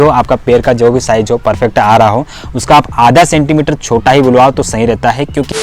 तो आपका पैर का जो भी साइज हो परफेक्ट आ रहा हो, उसका आप आधा सेंटीमीटर छोटा ही बुलवाओ तो सही रहता है। क्योंकि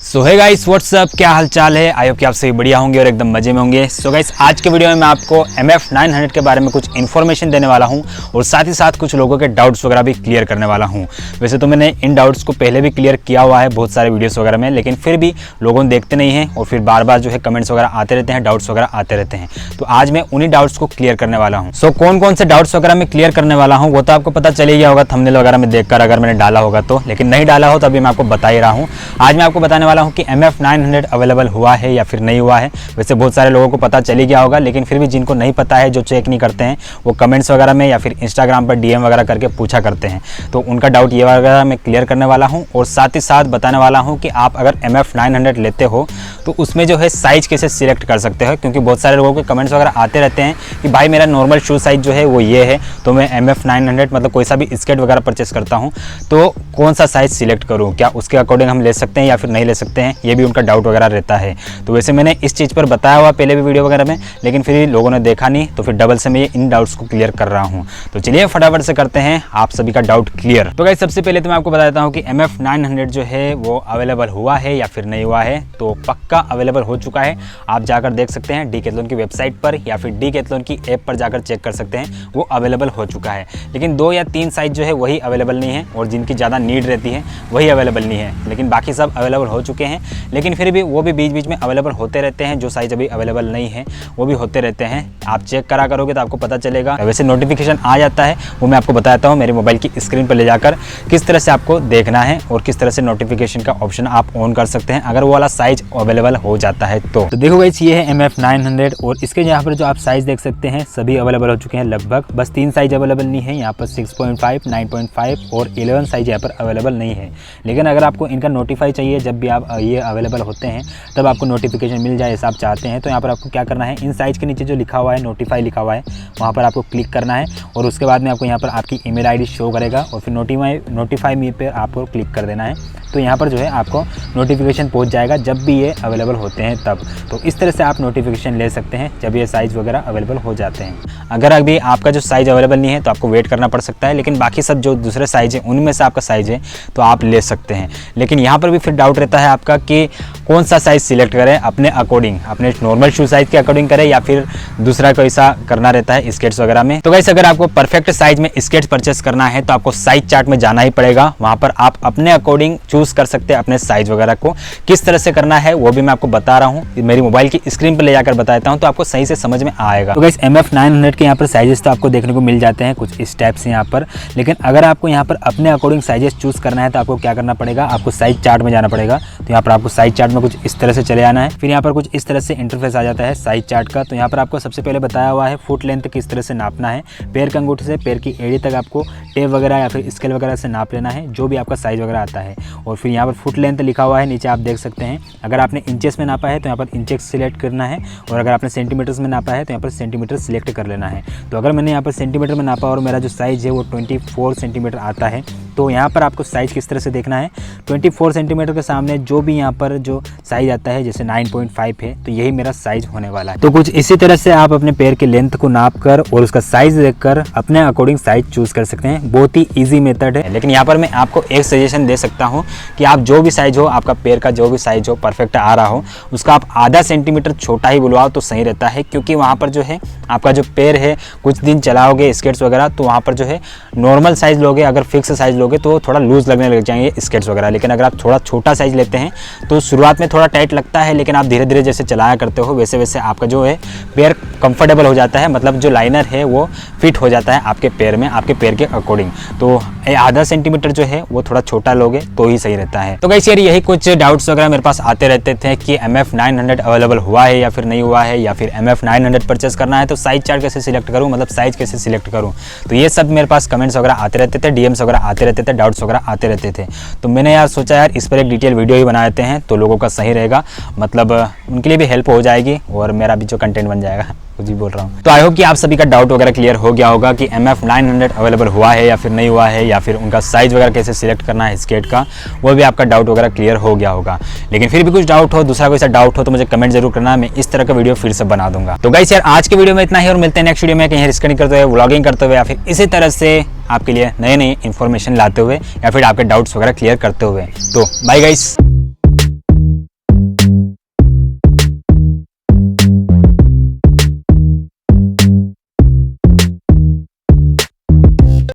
सो है गाइस, व्हाट्सअप, क्या हालचाल है? आई होप कि आप सभी बढ़िया होंगे और एकदम मजे में होंगे। सो गाइस, आज के वीडियो में मैं आपको MF900 के बारे में कुछ इन्फॉर्मेशन देने वाला हूं और साथ ही साथ कुछ लोगों के डाउट्स वगैरह भी क्लियर करने वाला हूं। वैसे तो मैंने इन डाउट्स को पहले भी क्लियर किया हुआ है बहुत सारे वीडियोस वगैरह में, लेकिन फिर भी लोगों देखते नहीं हैं और फिर बार बार जो है कमेंट्स वगैरह आते रहते हैं, डाउट्स वगैरह आते रहते हैं। तो आज मैं उन्हीं डाउट्स को क्लियर करने वाला हूँ। सो कौन कौन से डाउट्स वगैरह मैं क्लियर करने वाला हूँ वो तो आपको पता चल ही गया होगा थंबनेल वगैरह में देखकर, अगर मैंने डाला होगा तो। लेकिन नहीं डाला हो तो अभी मैं आपको बता ही रहा हूँ। आज मैं आपको बताने वाला हूँ कि MF900 अवेलेबल हुआ है या फिर नहीं हुआ है। वैसे बहुत सारे लोगों को पता चल ही गया होगा, लेकिन फिर भी जिनको नहीं पता है, जो चेक नहीं करते हैं, वो कमेंट्स वगैरह में या फिर इंस्टाग्राम पर DM वगैरह करके पूछा करते हैं। तो उनका डाउट ये वगैरह मैं क्लियर करने वाला हूँ और साथ ही साथ बताने वाला हूँ कि आप अगर MF900 लेते हो तो उसमें जो है साइज कैसे सिलेक्ट कर सकते हो। क्योंकि बहुत सारे लोगों के कमेंट्स वगैरह आते रहते हैं कि भाई मेरा नॉर्मल शू साइज जो है वो ये है, तो मैं MF900 मतलब कोई सा भी स्केट वगैरह परचेस करता हूँ तो कौन सा साइज सिलेक्ट करूँ, क्या उसके अकॉर्डिंग हम ले सकते हैं या फिर नहीं ले सकते हैं, ये भी उनका डाउट वगैरह रहता है। तो वैसे मैंने इस चीज़ पर बताया हुआ पहले भी वीडियो वगैरह में, लेकिन फिर लोगों ने देखा नहीं, तो फिर डबल से मैं इन डाउट्स को क्लियर कर रहा हूँ। तो चलिए फटाफट से करते हैं आप सभी का डाउट क्लियर। तो गाइस, सबसे पहले तो मैं आपको बता देता हूँ कि MF900 जो है वो अवेलेबल हुआ है या फिर नहीं हुआ है। तो पक्का अवेलेबल हो चुका है, आप जाकर देख सकते हैं डीकैथलॉन की वेबसाइट पर या फिर डीकैथलॉन की ऐप पर जाकर चेक कर सकते हैं, वो अवेलेबल हो चुका है। लेकिन 2 या 3 साइज जो है वही अवेलेबल नहीं है और जिनकी ज़्यादा नीड रहती है वही अवेलेबल नहीं है, लेकिन बाकी सब अवेलेबल हो चुके हैं। लेकिन फिर भी वो भी बीच बीच में अवेलेबल होते रहते हैं, जो साइज अभी अवेलेबल नहीं है वो भी होते रहते हैं। आप चेक करा करोगे तो आपको पता चलेगा। वैसे नोटिफिकेशन आ जाता है, वो मैं आपको बताता हूँ मेरे मोबाइल की स्क्रीन पर ले जाकर किस तरह से आपको देखना है और किस तरह से नोटिफिकेशन का ऑप्शन आप ऑन कर सकते हैं अगर वो वाला साइज अवेलेबल हो जाता है। तो देखो गाइस, ये है MF900 और इसके यहाँ पर जो आप साइज देख सकते हैं सभी अवेलेबल हो चुके हैं लगभग। बस 3 साइज अवेलेबल नहीं है यहाँ पर, 6.5, 9.5 और 11 साइज यहाँ पर अवेलेबल नहीं है। लेकिन अगर आपको इनका नोटिफाई चाहिए, जब भी आप ये अवेलेबल होते हैं तब आपको नोटिफिकेशन मिल जाए ऐसा आप चाहते हैं, तो यहाँ पर आपको क्या करना है, इन साइज के नीचे जो लिखा हुआ है नोटिफाई लिखा हुआ है वहाँ पर आपको क्लिक करना है और उसके बाद में आपको यहाँ पर आपकी ईमेल आईडी शो करेगा और फिर नोटिफाई मी पे आपको क्लिक कर देना है। तो यहाँ पर जो है आपको नोटिफिकेशन पहुँच जाएगा जब भी ये अवेलेबल होते हैं तब। तो इस तरह से आप नोटिफिकेशन ले सकते हैं जब ये साइज़ वगैरह अवेलेबल हो जाते हैं। अगर अभी आपका जो साइज़ अवेलेबल नहीं है तो आपको वेट करना पड़ सकता है, लेकिन बाकी सब जो दूसरे साइज़ हैं उनमें से आपका साइज़ है तो आप ले सकते हैं। लेकिन यहाँ पर भी फिर डाउट रहता है आपका कि कौन सा साइज़ सिलेक्ट करें अपने अकॉर्डिंग, अपने नॉर्मल शू साइज़ के अकॉर्डिंग करें या फिर दूसरा कोई सा करना रहता है स्केट्स वगैरह में। तो गाइस, अगर आपको परफेक्ट साइज़ में स्केट्स परचेस करना है तो आपको साइज चार्ट में जाना ही पड़ेगा। वहाँ पर आप अपने अकॉर्डिंग चूज़ कर सकते हैं अपने साइज वगैरह को। किस तरह से करना है वो भी मैं आपको बता रहा हूँ, मेरी मोबाइल की स्क्रीन पर ले जाकर बता देता हूँ तो आपको सही से समझ में आएगा। तो गाइस, MF900 के यहाँ पर साइजेस तो आपको देखने को मिल जाते हैं कुछ इस टाइप से यहाँ पर, लेकिन अगर आपको यहाँ पर अपने अकॉर्डिंग साइजेस चूज करना है तो आपको क्या करना पड़ेगा, आपको साइज चार्ट में जाना पड़ेगा। तो यहाँ पर आपको साइज चार्ट में कुछ इस तरह से चले आना है, फिर यहाँ पर कुछ इस तरह से इंटरफेस आ जाता है साइज चार्ट का। तो यहाँ पर आपको सबसे पहले बताया हुआ है फुट लेंथ किस तरह से नापना है, पैर के अंगूठे से पैर की एड़ी तक आपको टेप वगैरह या फिर स्केल वगैरह से नाप लेना है, जो भी आपका साइज वगैरह आता है। और फिर यहाँ पर फुट लेंथ लिखा हुआ है नीचे आप देख सकते हैं। अगर आपने इंचेस में नापा है तो यहाँ पर इंचेस सिलेक्ट करना है और अगर आपने सेंटीमीटर्स में नापा है तो यहाँ पर सेंटीमीटर सिलेक्ट कर लेना है। तो अगर मैंने यहाँ पर सेंटीमीटर में नापा और मेरा जो साइज़ है वो 24 सेंटीमीटर आता है, तो यहाँ पर आपको साइज़ किस तरह से देखना है, 24 सेंटीमीटर के सामने जो भी यहाँ पर जो साइज़ आता है जैसे 9.5 है तो यही मेरा साइज़ होने वाला है। तो कुछ इसी तरह से आप अपने पैर के लेंथ को नाप कर और उसका साइज़ देखकर अपने अकॉर्डिंग साइज़ चूज़ कर सकते हैं। बहुत ही ईजी मेथड है। लेकिन यहाँ पर मैं आपको एक सजेशन दे सकता हूँ कि आप जो भी साइज़ हो, आपका पैर का जो भी साइज़ हो परफेक्ट आ रहा हो, उसका आप आधा सेंटीमीटर छोटा ही बुलवाओ तो सही रहता है। क्योंकि वहाँ पर जो है आपका जो पैर है कुछ दिन चलाओगे स्केट्स वगैरह तो वहाँ पर जो है नॉर्मल साइज़ लोगे, अगर फिक्स साइज़ लोगे तो थोड़ा लूज़ लगने लग जाएंगे स्केट्स वगैरह। लेकिन अगर आप थोड़ा छोटा साइज़ लेते हैं तो शुरुआत में थोड़ा टाइट लगता है, लेकिन आप धीरे धीरे जैसे चलाया करते हो वैसे वैसे आपका जो है पैर कंफर्टेबल हो जाता है, मतलब जो लाइनर है वो फिट हो जाता है आपके पैर में, आपके पैर के अकॉर्डिंग। तो आधा सेंटीमीटर जो है वो थोड़ा छोटा लोगे तो ही सही रहता है। तो गाइस यार, यही कुछ डाउट्स वगैरह मेरे पास आते रहते थे कि MF900 अवेलेबल हुआ है या फिर नहीं हुआ है, या फिर MF900 परचेस करना है तो साइज चार्ट कैसे सिलेक्ट करूं, मतलब साइज कैसे सिलेक्ट करूं। तो ये सब मेरे पास कमेंट्स वगैरह आते रहते थे, DMs वगैरह आते रहते थे, डाउट्स वगैरह आते रहते थे। तो मैंने यार सोचा यार इस पर एक डिटेल वीडियो ही बना देते हैं तो लोगों का सही रहेगा, मतलब उनके लिए भी हेल्प हो जाएगी और मेरा भी जो कंटेंट बन जाएगा, कुछ ही बोल रहा हूँ। तो आई होप कि आप सभी का डाउट वगैरह क्लियर हो गया होगा कि MF900 अवेलेबल हुआ है या फिर नहीं हुआ है, या फिर उनका साइज वगैरह कैसे सिलेक्ट करना है स्केट का, वो भी आपका डाउट वगैरह क्लियर हो गया होगा। लेकिन फिर भी कुछ डाउट हो, दूसरा कोई सा डाउट हो तो मुझे कमेंट जरूर करना, मैं इस तरह का वीडियो फिर से बना दूंगा। तो गाइस यार, आज के वीडियो में इतना ही और मिलते हैं नेक्स्ट वीडियो में कहीं रिस्क नहीं करते हुए, व्लॉगिंग करते हुए या फिर इसी तरह से आपके लिए नए नए इन्फॉर्मेशन लाते हुए या फिर आपके डाउट्स वगैरह क्लियर करते हुए। तो बाय गाइस।